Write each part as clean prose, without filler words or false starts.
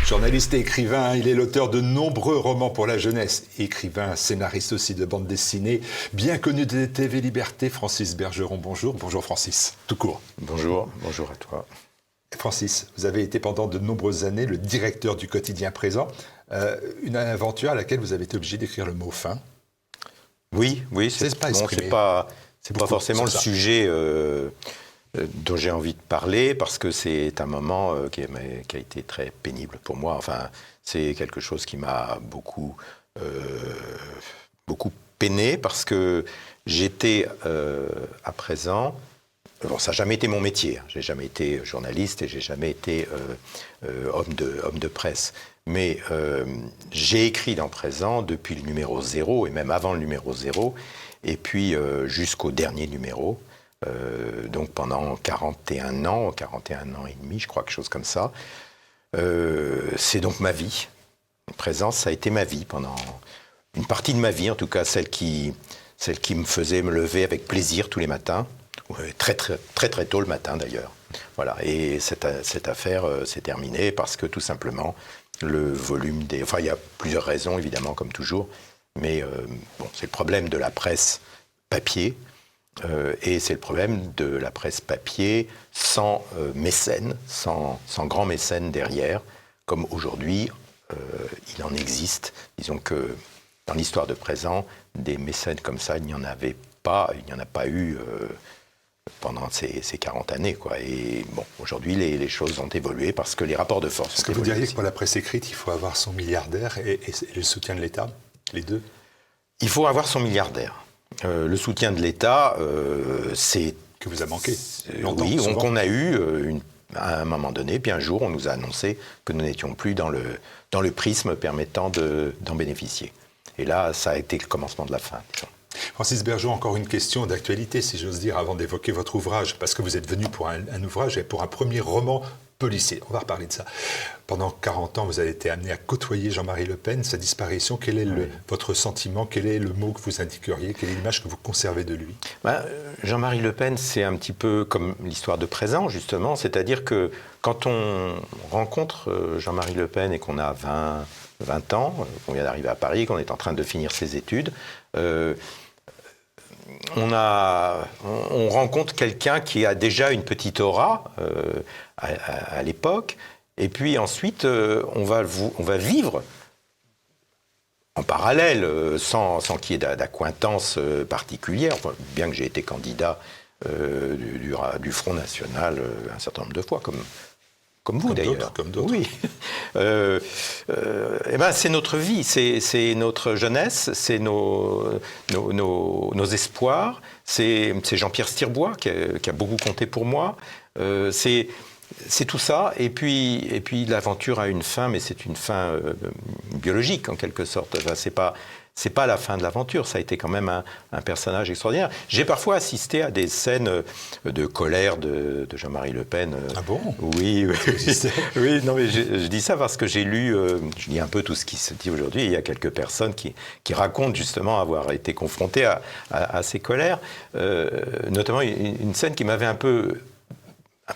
Journaliste et écrivain, il est l'auteur de nombreux romans pour la jeunesse. Écrivain, scénariste aussi de bande dessinée, bien connu de TV Liberté, Francis Bergeron. Bonjour, bonjour Francis, tout court. Bonjour, bonjour à toi. Francis, vous avez été pendant de nombreuses années le directeur du quotidien Présent, une aventure à laquelle vous avez été obligé d'écrire le mot fin. Oui, c'est pas forcément le sujet dont j'ai envie de parler, parce que c'est un moment qui a été très pénible pour moi. Enfin, c'est quelque chose qui m'a beaucoup peiné, parce que j'étais à présent... Bon, ça n'a jamais été mon métier. J'ai jamais été journaliste et j'ai jamais été homme de presse. Mais j'ai écrit dans Présent depuis le numéro 0 et même avant le numéro 0, et puis jusqu'au dernier numéro, donc pendant 41 ans et demi, je crois, quelque chose comme ça. C'est donc ma vie. Présent, ça a été ma vie pendant une partie de ma vie, en tout cas celle qui me faisait me lever avec plaisir tous les matins. Très tôt le matin d'ailleurs. Voilà. Et cette affaire s'est terminée parce que tout simplement le volume des... Enfin, il y a plusieurs raisons évidemment, comme toujours, mais c'est le problème de la presse papier, et c'est le problème de la presse papier sans mécène, sans grand mécène derrière, comme aujourd'hui il en existe. Disons que dans l'histoire de Présent, des mécènes comme ça, il n'y en a pas eu pendant ces 40 années, quoi. Et bon, aujourd'hui, les choses ont évolué parce que les rapports de force... Est-ce que vous diriez que pour la presse écrite, il faut avoir son milliardaire et le soutien de l'État, les deux? Il faut avoir son milliardaire. Le soutien de l'État, c'est... Que vous a manqué oui, qu'on a eu à un moment donné, puis un jour, on nous a annoncé que nous n'étions plus dans le prisme permettant d'en bénéficier. Et là, ça a été le commencement de la fin, disons. Francis Bergeron, encore une question d'actualité, si j'ose dire, avant d'évoquer votre ouvrage, parce que vous êtes venu pour un ouvrage et pour un premier roman policier. On va reparler de ça. Pendant 40 ans, vous avez été amené à côtoyer Jean-Marie Le Pen. Sa disparition, quel est votre sentiment? Quel est le mot que vous indiqueriez? Quelle est l'image que vous conservez de lui? Jean-Marie Le Pen, c'est un petit peu comme l'histoire de Présent, justement. C'est-à-dire que quand on rencontre Jean-Marie Le Pen et qu'on a 20 ans, qu'on vient d'arriver à Paris, qu'on est en train de finir ses études, on rencontre quelqu'un qui a déjà une petite aura à l'époque, et puis ensuite on va vivre en parallèle, sans qu'il y ait d'acquaintance particulière, enfin, bien que j'ai été candidat du Front National un certain nombre de fois, comme vous d'ailleurs. Comme d'autres. Oui. C'est notre vie, c'est notre jeunesse, c'est nos espoirs. C'est Jean-Pierre Stirbois qui a beaucoup compté pour moi. C'est tout ça. Et puis l'aventure a une fin, mais c'est une fin biologique en quelque sorte. Enfin, c'est pas la fin de l'aventure, ça a été quand même un personnage extraordinaire. J'ai parfois assisté à des scènes de colère de Jean-Marie Le Pen. Ah bon? Oui. Oui, non, mais je dis ça parce que j'ai lu, je lis un peu tout ce qui se dit aujourd'hui, et il y a quelques personnes qui racontent justement avoir été confrontées à ces colères, notamment une scène qui m'avait un peu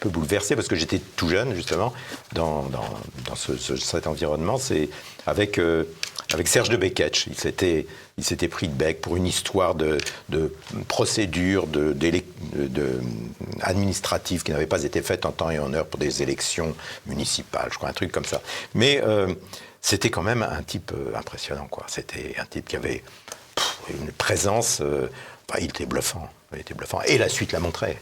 bouleversé, parce que j'étais tout jeune, justement, dans cet environnement. C'est avec Serge de Beketch. Il s'était pris de bec pour une histoire de procédure administrative qui n'avait pas été faite en temps et en heure pour des élections municipales, je crois, un truc comme ça. Mais c'était quand même un type impressionnant, quoi. C'était un type qui avait une présence... il était bluffant. Et la suite l'a montré.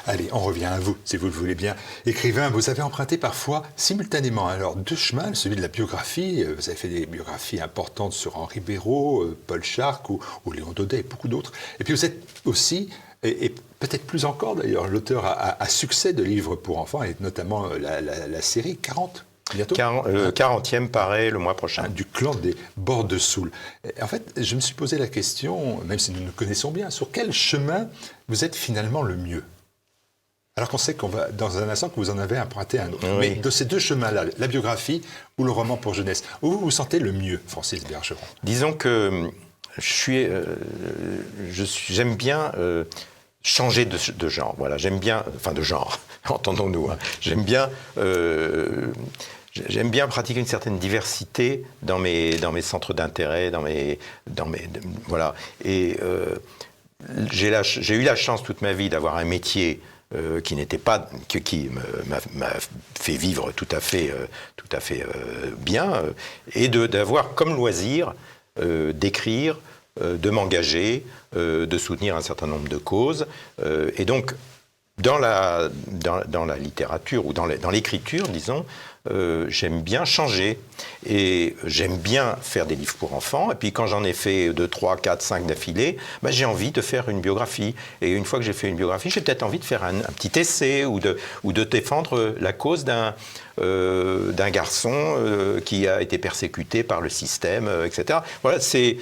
Allez, on revient à vous, si vous le voulez bien. Écrivain, vous avez emprunté parfois simultanément deux chemins, celui de la biographie. Vous avez fait des biographies importantes sur Henri Béraud, Paul Charc ou Léon Daudet et beaucoup d'autres. Et puis vous êtes aussi, et peut-être plus encore d'ailleurs, l'auteur à succès de livres pour enfants, et notamment la série 40. Bientôt. 40e paraît le mois prochain. Du clan des Bords de Soule. En fait, je me suis posé la question, même si nous nous connaissons bien, sur quel chemin vous êtes finalement le mieux? Alors qu'on sait qu'on va, dans un instant, que vous en avez emprunté un autre. Oui. Mais de ces deux chemins-là, la biographie ou le roman pour jeunesse, où vous vous sentez le mieux, Francis Bergeron? Disons que j'aime bien changer de genre. Voilà, j'aime bien, enfin de genre, entendons-nous. Hein. J'aime bien j'aime bien pratiquer une certaine diversité dans mes centres d'intérêt, voilà. Et j'ai eu la chance toute ma vie d'avoir un métier qui n'était pas, qui m'a fait vivre tout à fait bien, et d'avoir comme loisir d'écrire, de m'engager, de soutenir un certain nombre de causes. Et donc, dans la littérature, ou dans l'écriture, disons, j'aime bien changer. Et j'aime bien faire des livres pour enfants. Et puis quand j'en ai fait 2, 3, 4, 5 d'affilée, j'ai envie de faire une biographie. Et une fois que j'ai fait une biographie, j'ai peut-être envie de faire un petit essai ou de défendre la cause d'un garçon qui a été persécuté par le système, etc. Voilà, j'ai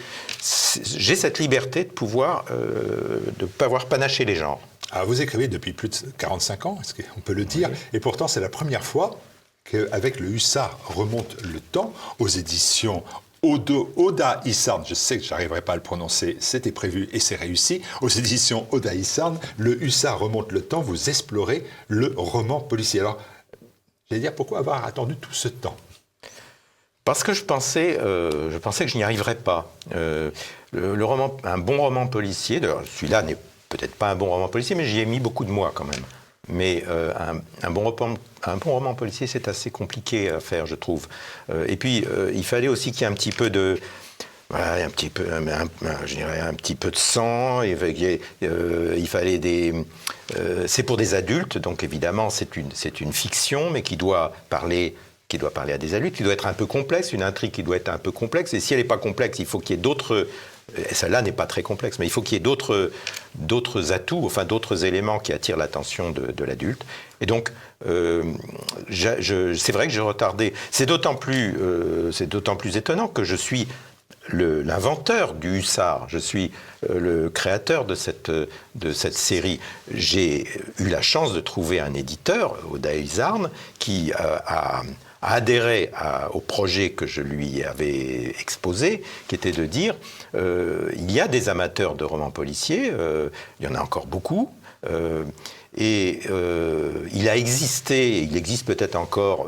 cette liberté de pouvoir de pas avoir panaché les gens. Alors vous écrivez depuis plus de 45 ans, est-ce qu'on peut le dire? Oui. Et pourtant, c'est la première fois qu'avec le Hussard remonte le temps aux éditions Oda Isarn. Je sais que je n'arriverai pas à le prononcer, c'était prévu et c'est réussi. Aux éditions Oda Isarn, le Hussard remonte le temps, vous explorez le roman policier. Alors, j'allais dire, pourquoi avoir attendu tout ce temps? Parce que je pensais que je n'y arriverais pas. Le roman, un bon roman policier, celui-là n'est peut-être pas un bon roman policier, mais j'y ai mis beaucoup de moi quand même. Mais un bon roman policier, c'est assez compliqué à faire, je trouve. Et puis, il fallait aussi qu'il y ait un petit peu de... Voilà, je dirais un petit peu de sang. Il fallait des... c'est pour des adultes, donc évidemment, c'est une fiction, mais qui doit parler à des adultes, qui doit être un peu complexe, une intrigue qui doit être un peu complexe. Et si elle n'est pas complexe, il faut qu'il y ait d'autres... Et celle-là n'est pas très complexe, mais il faut qu'il y ait d'autres atouts, enfin d'autres éléments qui attirent l'attention de l'adulte. Et donc, c'est vrai que j'ai retardé. C'est d'autant plus étonnant que je suis l'inventeur du Hussard. Je suis le créateur de cette série. J'ai eu la chance de trouver un éditeur, Oda Isarn, qui a adhéré au projet que je lui avais exposé, qui était de dire il y a des amateurs de romans policiers, il y en a encore beaucoup, et il existe peut-être encore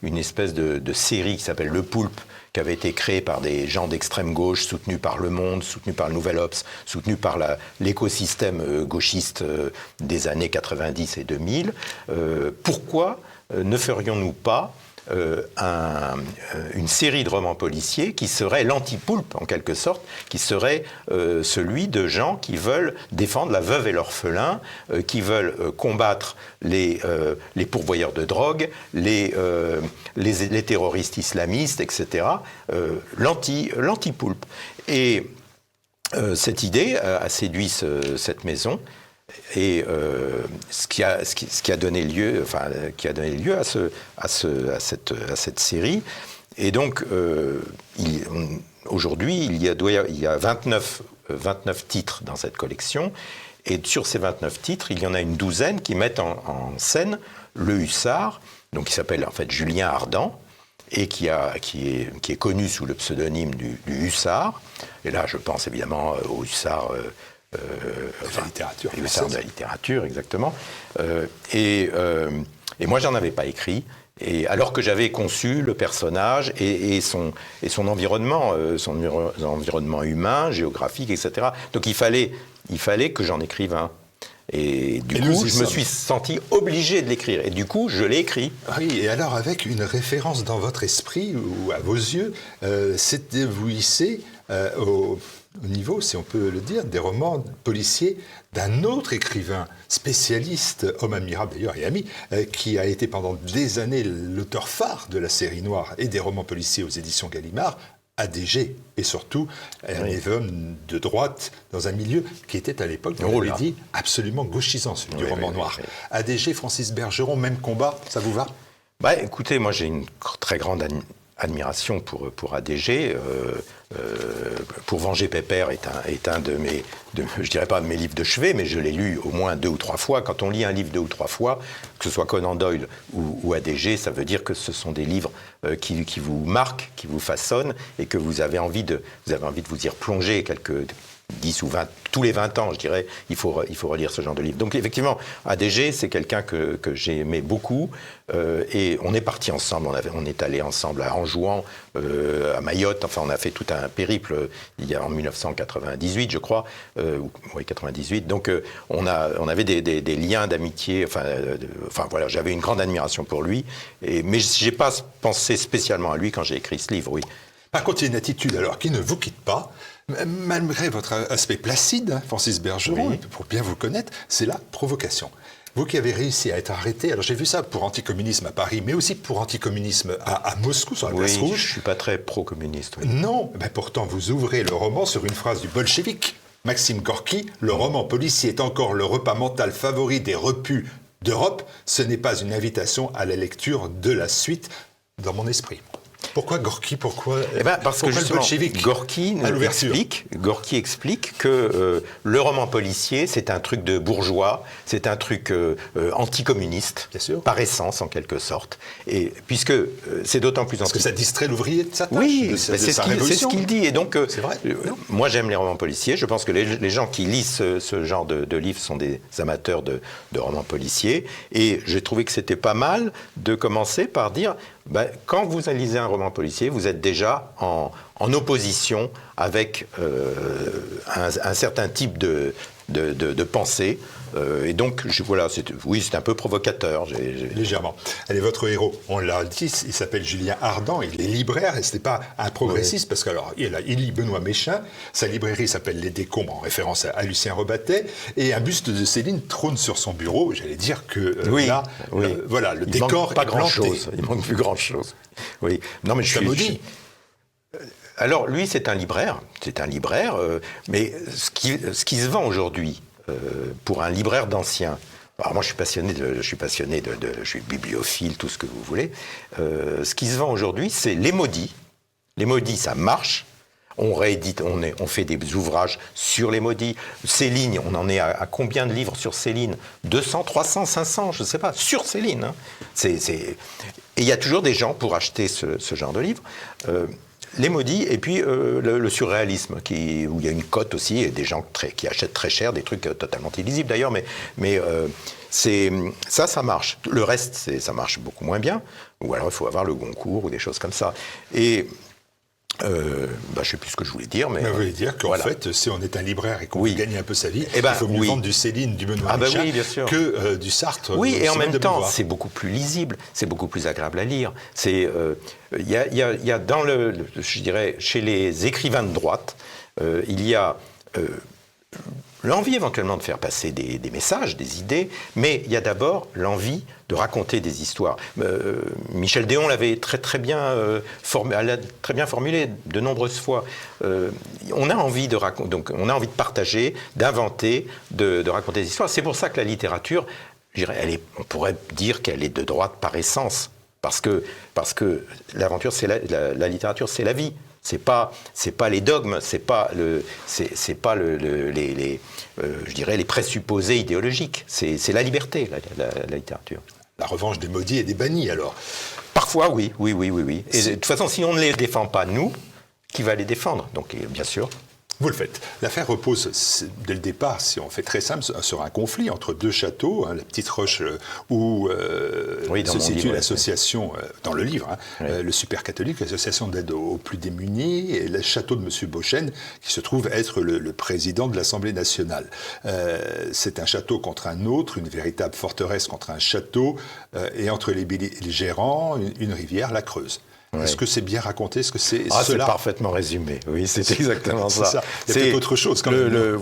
une espèce de série qui s'appelle Le Poulpe, qui avait été créée par des gens d'extrême gauche, soutenus par Le Monde, soutenus par le Nouvel Obs, soutenus par l'écosystème gauchiste des années 90 et 2000. Pourquoi ne ferions-nous pas une série de romans policiers qui serait l'anti-poulpe, en quelque sorte, qui serait celui de gens qui veulent défendre la veuve et l'orphelin, qui veulent combattre les pourvoyeurs de drogue, les terroristes islamistes, etc. L'anti-poulpe. Et cette idée a séduit cette maison. Et ce qui a donné lieu à cette série. Et donc, aujourd'hui, il y a 29 titres dans cette collection. Et sur ces 29 titres, il y en a une douzaine qui mettent en scène le Hussard, donc qui s'appelle en fait Julien Ardent, et qui est connu sous le pseudonyme du Hussard. Et là, je pense évidemment au Hussard... la littérature. Le Hussard de la littérature, exactement. Et moi, j'en avais pas écrit. Et alors que j'avais conçu le personnage et son environnement, environnement humain, géographique, etc. Donc il fallait que j'en écrive un. Et du coup, je me suis senti obligé de l'écrire. Et du coup, je l'ai écrit. Oui, et alors avec une référence dans votre esprit ou à vos yeux, c'est de vous hisser au niveau, si on peut le dire, des romans policiers d'un autre écrivain spécialiste, homme admirable d'ailleurs et ami, qui a été pendant des années l'auteur phare de la série noire et des romans policiers aux éditions Gallimard, ADG, et surtout un homme de droite dans un milieu qui était à l'époque, vous l'avez dit, absolument gauchisant, celui du roman noir. Oui. ADG, Francis Bergeron, même combat, ça vous va? Écoutez, moi j'ai une très grande admiration pour ADG. Pour Venger Pépère est un de mes, je dirais pas de mes livres de chevet, mais je l'ai lu au moins 2 ou 3 fois. Quand on lit un livre 2 ou 3 fois, que ce soit Conan Doyle ou ADG, ça veut dire que ce sont des livres qui vous marquent, qui vous façonnent, et que vous avez envie de vous y replonger 10 ou 20, tous les 20 ans, je dirais, il faut relire ce genre de livre. Donc effectivement, ADG, c'est quelqu'un que j'aimais beaucoup, et on est partis ensemble, on est allés ensemble à Anjouan, à Mayotte, enfin on a fait tout un périple en 1998, je crois, oui 98, donc on avait des liens d'amitié, enfin voilà, j'avais une grande admiration pour lui, mais je n'ai pas pensé spécialement à lui quand j'ai écrit ce livre, oui. Par contre, il y a une attitude alors qui ne vous quitte pas, malgré votre aspect placide, hein, Francis Bergeron, Oui. pour bien vous connaître, c'est la provocation. Vous qui avez réussi à être arrêté, alors j'ai vu ça pour anticommunisme à Paris, mais aussi pour anticommunisme à Moscou, sur la place Oui, rouge. je ne suis pas très pro-communiste. Oui. Non, mais pourtant vous ouvrez le roman sur une phrase du bolchevique. Maxime Gorky, le roman policier est encore le repas mental favori des repus d'Europe. Ce n'est pas une invitation à la lecture de la suite dans mon esprit. Pourquoi Gorky? Pourquoi parce que le justement, bolchevique Gorky explique que le roman policier, c'est un truc de bourgeois, c'est un truc anticommuniste, Bien sûr. par essence en quelque sorte. Et puisque c'est d'autant plus Parce que ça distrait l'ouvrier de sa tâche, oui, de c'est sa ce révolution. qu'il dit. Et donc, C'est vrai. moi j'aime les romans policiers. Je pense que les gens qui lisent ce genre de livres sont des amateurs de romans policiers. Et j'ai trouvé que c'était pas mal de commencer par dire, quand vous lisez un roman policier, vous êtes déjà en opposition avec un certain type de pensée. Et donc, voilà, c'est un peu provocateur. Légèrement. Allez, votre héros, on l'a dit, il s'appelle Julien Ardent, il est libraire, et ce n'est pas un progressiste, parce qu'il lit Benoît Méchain, sa librairie s'appelle Les Décombres, en référence à Lucien Rebattet, et un buste de Céline trône sur son bureau. J'allais dire que voilà, le décor pas est grand-chose. Il manque plus grand-chose. Oui. Non, mais je suis maudit. Alors, lui, c'est un libraire, mais ce qui se vend aujourd'hui, pour un libraire d'anciens. Alors moi, je suis bibliophile, tout ce que vous voulez. Ce qui se vend aujourd'hui, c'est les maudits. Les maudits, ça marche. On réédite, on fait des ouvrages sur les maudits. Céline, on en est à combien de livres sur Céline? 200, 300, 500, je ne sais pas, sur Céline. Hein. Et il y a toujours des gens pour acheter ce genre de livres. Les maudits, et puis le surréalisme, où il y a une cote aussi, et des gens qui achètent très cher, des trucs totalement illisibles d'ailleurs, mais ça marche. Le reste, ça marche beaucoup moins bien, ou alors il faut avoir le Goncourt, ou des choses comme ça. Et je ne sais plus ce que je voulais dire, mais... Vous voulez dire qu'en fait, si on est un libraire et qu'on veut gagner un peu sa vie, il faut mieux vendre du Céline, du Benoît Méchain, que du Sartre. Oui, et en même temps, c'est beaucoup plus lisible, c'est beaucoup plus agréable à lire. Il y a dans je dirais, chez les écrivains de droite, il y a l'envie éventuellement de faire passer des messages, des idées, mais il y a d'abord l'envie de raconter des histoires. Michel Déon l'avait très bien formulé de nombreuses fois. On a envie de raconter, donc on a envie de partager, d'inventer, de raconter des histoires. C'est pour ça que la littérature, je dirais, on pourrait dire qu'elle est de droite par essence, parce que l'aventure, la littérature, c'est la vie. C'est pas les dogmes, c'est pas je dirais les présupposés idéologiques. C'est la liberté, la littérature. La revanche des maudits et des bannis, alors. Parfois, oui. Et de toute façon, si on ne les défend pas, nous, qui va les défendre? Donc, bien sûr. Vous le faites. L'affaire repose, dès le départ, si on fait très simple, sur un conflit entre deux châteaux, la Petite Roche où se situe l'association, dans le livre, le Super Catholique, l'association d'aide aux plus démunis, et le château de M. Beauchesne, qui se trouve être le président de l'Assemblée nationale. C'est un château contre un autre, une véritable forteresse contre un château, et entre les belligérants, une rivière, la Creuse. Ouais. Est-ce que c'est bien raconté? Est-ce que c'est cela? C'est parfaitement résumé. Oui, c'est exactement ça. Il y a peut-être autre chose quand même.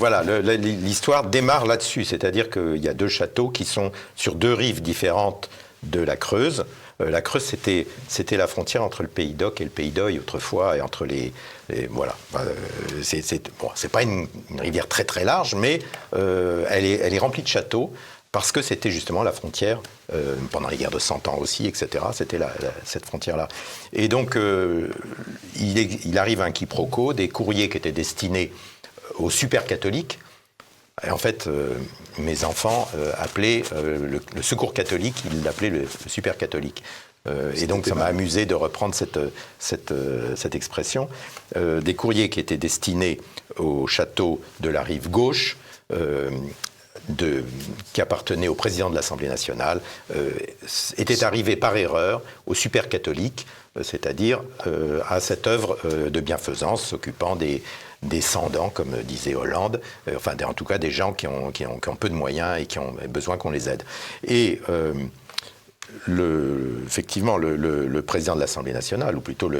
L'histoire démarre là-dessus, c'est-à-dire qu'il y a deux châteaux qui sont sur deux rives différentes de la Creuse. La Creuse, c'était la frontière entre le Pays d'Oc et le Pays d'Oï autrefois, et entre voilà. C'est pas une rivière très très large, mais elle est remplie de châteaux. Parce que c'était justement la frontière, pendant les guerres de 100 ans aussi, etc., c'était cette frontière-là. Et donc, il arrive un quiproquo, des courriers qui étaient destinés aux super catholiques. Et en fait, mes enfants appelaient le secours catholique, ils l'appelaient le super catholique. Et donc, ça m'a amusé de reprendre cette expression. Des courriers qui étaient destinés au château de la rive gauche, qui appartenait au président de l'Assemblée nationale, étaient arrivés par erreur aux super catholiques, c'est-à-dire à cette œuvre de bienfaisance s'occupant des sans-dents, comme disait Hollande, enfin en tout cas des gens qui ont peu de moyens et qui ont besoin qu'on les aide. Et effectivement, le président de l'Assemblée nationale, ou plutôt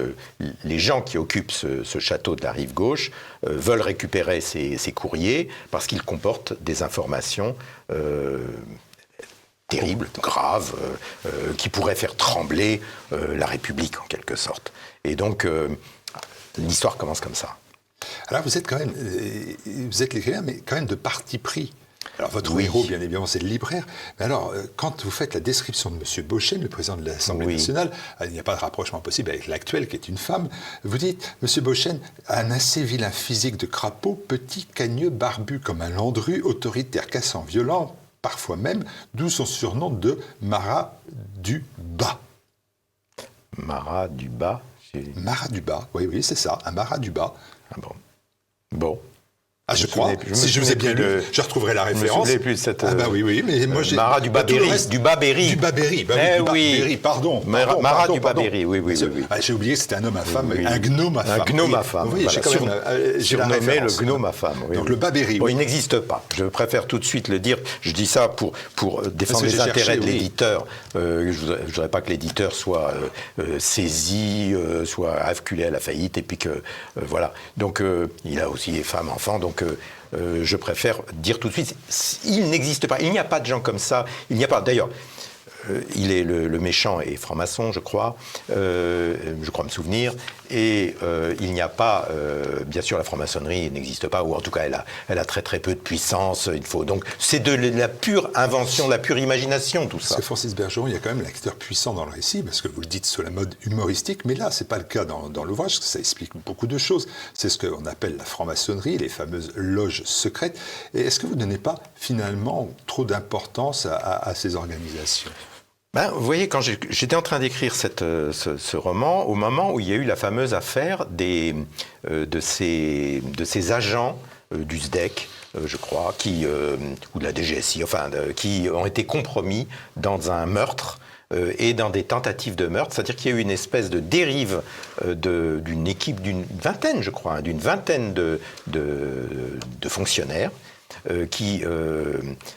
les gens qui occupent ce château de la rive gauche, veulent récupérer ces courriers parce qu'ils comportent des informations terribles, graves, qui pourraient faire trembler la République en quelque sorte. Et donc, l'histoire commence comme ça. Alors vous êtes l'écrivain, mais quand même de parti pris. Alors votre héros, bien évidemment, c'est le libraire. Mais alors, quand vous faites la description de M. Beauchesne, le président de l'Assemblée nationale, il n'y a pas de rapprochement possible avec l'actuel, qui est une femme. Vous dites, M. Beauchesne a un assez vilain physique de crapaud, petit, cagneux, barbu comme un landru, autoritaire, cassant, violent, parfois même, d'où son surnom de Marat du Bas. Marat du Bas. Marat du Bas, oui, c'est ça, un Marat du Bas. Ah bon. Ah, je crois. Si je vous ai bien lu, je retrouverai la référence. Je ne me souvenais plus de cette... Ah bah oui, mais moi j'ai... Marat du Bas-Berry. Du Bas-Berry. Du Bas-Berry, Bas-Berry, pardon. Marat du Bas-Berry, oui. Ah, j'ai oublié que c'était un homme à femme, un gnome à femme. Un gnome à femme. Oui, j'ai quand même... Surnommé le gnome à femme. Donc le Bas-Berry. Bon, il n'existe pas. Je préfère tout de suite le dire. Je dis ça pour défendre les intérêts de l'éditeur. Je ne voudrais pas que l'éditeur soit saisi, soit acculé à la faillite, et puis que... voilà. Donc, il a aussi des femmes, enfants, donc... je préfère dire tout de suite, il n'existe pas, il n'y a pas de gens comme ça, il n'y a pas, d'ailleurs, il est le méchant et franc-maçon, je crois me souvenir, et il n'y a pas, bien sûr la franc-maçonnerie n'existe pas, ou en tout cas elle a très très peu de puissance, donc c'est de la pure invention, de la pure imagination tout ça. Parce que Francis Bergeron, il y a quand même l'acteur puissant dans le récit, parce que vous le dites sous la mode humoristique, mais là c'est pas le cas dans l'ouvrage, parce que ça explique beaucoup de choses. C'est ce qu'on appelle la franc-maçonnerie, les fameuses loges secrètes. Et est-ce que vous ne donnez pas finalement trop d'importance à ces organisations ? Vous voyez, quand j'étais en train d'écrire ce roman, au moment où il y a eu la fameuse affaire de ces agents du SDEC, je crois, ou de la DGSI, qui ont été compromis dans un meurtre et dans des tentatives de meurtre, c'est-à-dire qu'il y a eu une espèce de dérive d'une équipe d'une vingtaine, je crois, d'une vingtaine de fonctionnaires,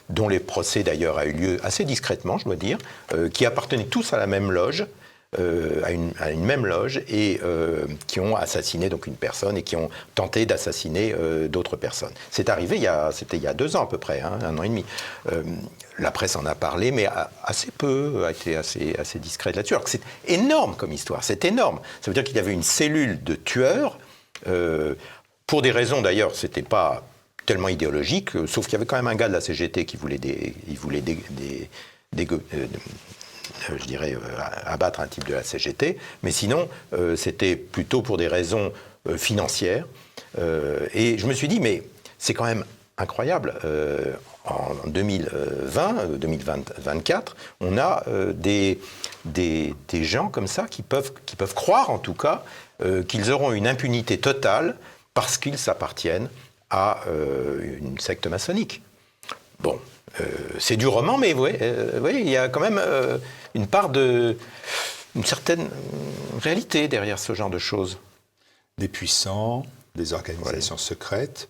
dont les procès d'ailleurs a eu lieu assez discrètement, je dois dire, qui appartenaient tous à la même loge, à une même loge, et qui ont assassiné donc une personne et qui ont tenté d'assassiner d'autres personnes. C'est arrivé, c'était il y a 2 ans à peu près, 1 an et demi. La presse en a parlé, mais assez peu, a été assez discrète là-dessus. Alors que c'est énorme comme histoire, c'est énorme. Ça veut dire qu'il y avait une cellule de tueurs, pour des raisons d'ailleurs, c'était pas tellement idéologique, sauf qu'il y avait quand même un gars de la CGT qui voulait je dirais, abattre un type de la CGT, mais sinon, c'était plutôt pour des raisons financières. Et je me suis dit, mais c'est quand même incroyable. En 2024, on a des gens comme ça qui peuvent croire, en tout cas, qu'ils auront une impunité totale parce qu'ils s'appartiennent à une secte maçonnique. Bon, c'est du roman, mais vous voyez, il y a quand même une part une certaine réalité derrière ce genre de choses. Des puissants, des organisations secrètes,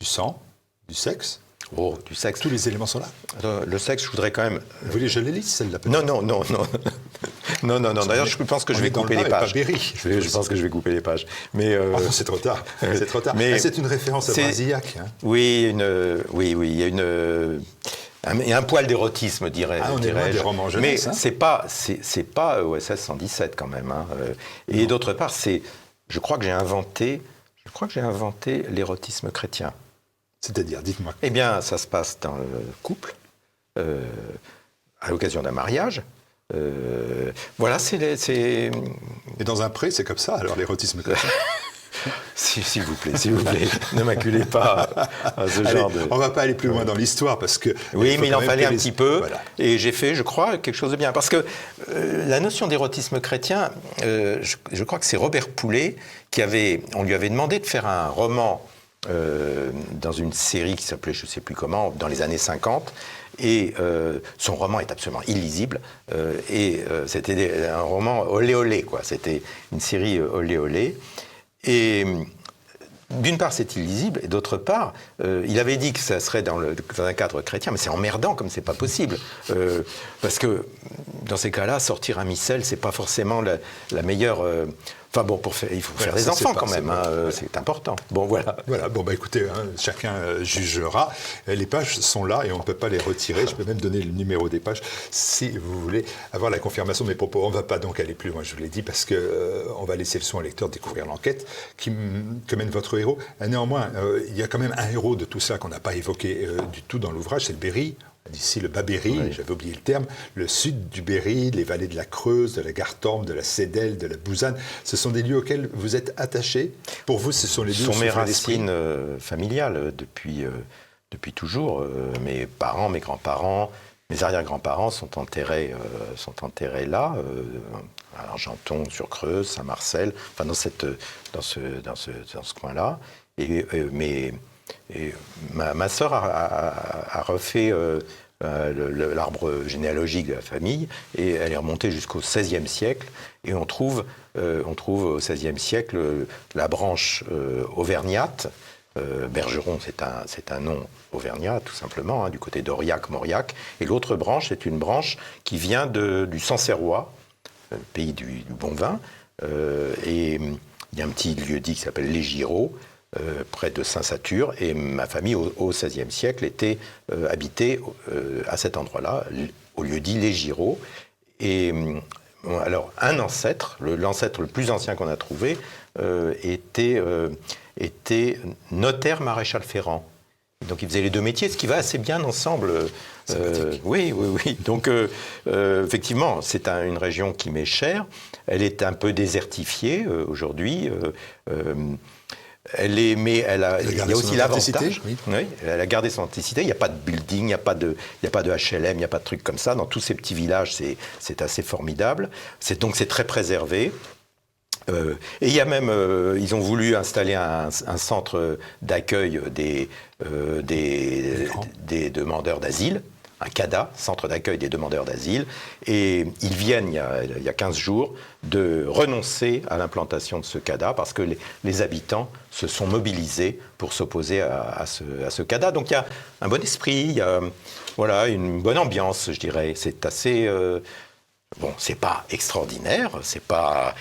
du sang, du sexe. Oh, du sexe. Tous les éléments sont là. Le sexe, je voudrais quand même... Vous voulez que je les lise, celle-là? Non. D'ailleurs, je pense que je vais couper les pages. Je pense que je vais couper les pages. Mais c'est trop tard. C'est trop tard. Mais c'est une référence à Brasillac. Oui, il y a un poil d'érotisme, dirais-je. On est loin des romans jeunesse. Mais c'est pas OSS 117 quand même. Et d'autre part, je crois que j'ai inventé l'érotisme chrétien. C'est-à-dire, dites-moi. Eh bien, ça se passe dans le couple, à l'occasion d'un mariage. Voilà, Et dans un pré, c'est comme ça, alors, l'érotisme chrétien. S'il vous plaît, ne m'acculez pas à ce genre de... On ne va pas aller plus loin dans l'histoire parce que... Oui, mais il en fallait un petit peu, voilà. Et j'ai fait, je crois, quelque chose de bien. Parce que la notion d'érotisme chrétien, je crois que c'est Robert Poulet on lui avait demandé de faire un roman dans une série qui s'appelait, je ne sais plus comment, dans les années 50, et son roman est absolument illisible, c'était un roman olé olé, quoi. C'était une série olé olé. Et d'une part, c'est illisible, et d'autre part, il avait dit que ça serait dans un cadre chrétien, mais c'est emmerdant comme c'est pas possible. Parce que, dans ces cas-là, sortir un missel, c'est pas forcément la meilleure... Enfin bon, il faut faire des enfants quand même, c'est important. Bon, voilà. Voilà, bon, bah écoutez, chacun jugera. Les pages sont là et on ne peut pas les retirer. Je peux même donner le numéro des pages si vous voulez avoir la confirmation de mes propos. On ne va pas donc aller plus loin, je vous l'ai dit, parce qu'on va laisser le soin au lecteur de découvrir l'enquête que mène votre héros. Néanmoins, il y a quand même un héros de tout ça qu'on n'a pas évoqué du tout dans l'ouvrage, c'est le Berry. D'ici le Bas-Berry, oui. J'avais oublié le terme, le sud du Berry, les vallées de la Creuse, de la Gartempe, de la Cédelle, de la Bouzanne, ce sont des lieux auxquels vous êtes attaché. Pour vous, ce sont les lieux où... Ce sont mes racines familiales depuis toujours. Mes parents, mes grands-parents, mes arrière-grands-parents sont enterrés là, à Argenton-sur-Creuse, Saint-Marcel, enfin dans ce coin-là. Et ma sœur a refait l'arbre généalogique de la famille et elle est remontée jusqu'au XVIe siècle et on trouve au XVIe siècle la branche auvergnate. Bergeron, c'est un nom auvergnat tout simplement, du côté d'Aurillac-Mauriac, et l'autre branche, c'est une branche qui vient du Sancerrois, le pays du bon vin, et il y a un petit lieu-dit qui s'appelle Les Girauds, près de Saint-Satur, et ma famille au XVIe siècle était habitée à cet endroit-là, au lieu-dit Les Girauds. Et alors un ancêtre, l'ancêtre le plus ancien qu'on a trouvé, était notaire maréchal ferrant. Donc il faisait les deux métiers, ce qui va assez bien ensemble. Oui. Donc effectivement, c'est une région qui m'est chère. Elle est un peu désertifiée aujourd'hui. Il y a aussi l'avantage. Oui, elle a gardé son authenticité. Il n'y a pas de building, il n'y a pas de HLM, il n'y a pas de trucs comme ça. Dans tous ces petits villages, c'est assez formidable. Donc c'est très préservé. Et il y a même, ils ont voulu installer un centre d'accueil des demandeurs d'asile, un CADA, centre d'accueil des demandeurs d'asile, et ils viennent, il y a 15 jours, de renoncer à l'implantation de ce CADA parce que les habitants se sont mobilisés pour s'opposer à ce CADA. Donc il y a un bon esprit, il y a une bonne ambiance, je dirais. C'est assez... Bon, c'est pas extraordinaire, c'est pas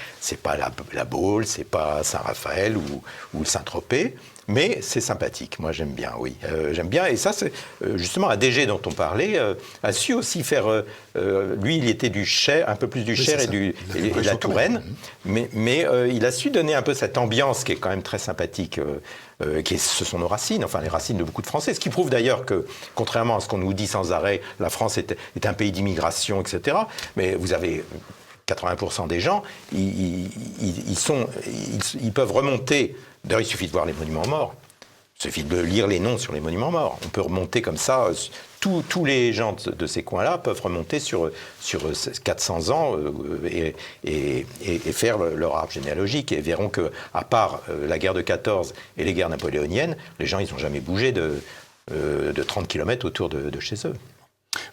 la Baule, c'est pas Saint-Raphaël ou le Saint-Tropez, mais c'est sympathique. Moi, j'aime bien, oui. J'aime bien. Et ça, c'est justement ADG dont on parlait, a su aussi faire... lui, il était du Cher, un peu plus du Cher et de la Touraine, mais il a su donner un peu cette ambiance qui est quand même très sympathique, ce sont nos racines, enfin les racines de beaucoup de Français. Ce qui prouve d'ailleurs que, contrairement à ce qu'on nous dit sans arrêt, la France est un pays d'immigration, etc. Mais vous avez 80% des gens, ils peuvent remonter. D'ailleurs, il suffit de voir les monuments morts. Il suffit de lire les noms sur les monuments morts. On peut remonter comme ça. Tous les gens de ces coins-là peuvent remonter sur 400 ans et faire leur arbre généalogique et verront qu'à part la guerre de 14 et les guerres napoléoniennes, les gens, ils n'ont jamais bougé de 30 km autour de chez eux.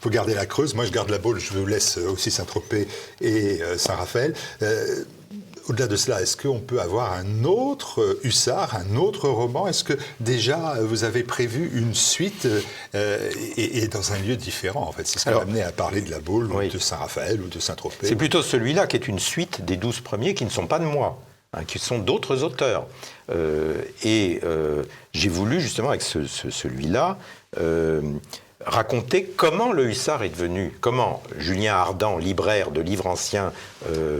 Vous gardez la Creuse, moi je garde la Baule, je vous laisse aussi Saint-Tropez et Saint-Raphaël. Au-delà de cela, est-ce qu'on peut avoir un autre Hussard, un autre roman? Est-ce que déjà vous avez prévu une suite et dans un lieu différent en fait? C'est ce qui m'a amené à parler de la Baule, ou de Saint-Raphaël ou de Saint-Tropez. C'est plutôt celui-là qui est une suite des 12 premiers qui ne sont pas de moi, qui sont d'autres auteurs. J'ai voulu justement avec celui-là raconter comment le Hussard est devenu, comment Julien Ardan, libraire de livres anciens,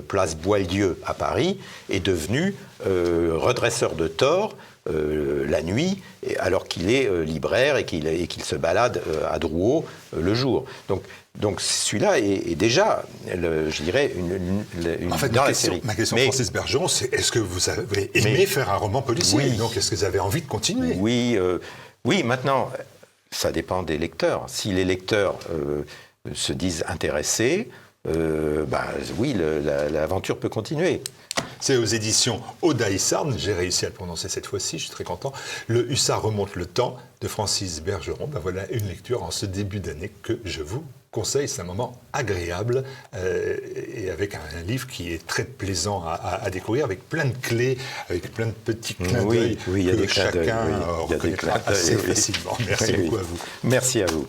place Boieldieu à Paris, est devenu redresseur de tort la nuit, alors qu'il est libraire et qu'il se balade à Drouot le jour. Donc celui-là est déjà, je dirais, une en fait, dans la série. Ma question, Francis Bergeron, c'est est-ce que vous avez aimé faire un roman policier? Oui. Donc, est-ce que vous avez envie de continuer? Oui, maintenant, ça dépend des lecteurs. Si les lecteurs se disent intéressés, oui, l'aventure peut continuer. C'est aux éditions Oda Issarn, j'ai réussi à le prononcer cette fois-ci, je suis très content. Le Hussard remonte le temps de Francis Bergeron. Voilà une lecture en ce début d'année que je vous conseille. C'est un moment agréable et avec un livre qui est très plaisant à découvrir, avec plein de clés, avec plein de petits clins d'œil il y a que des clins d'œil, chacun reconnaîtra assez facilement. Merci beaucoup à vous. Merci à vous.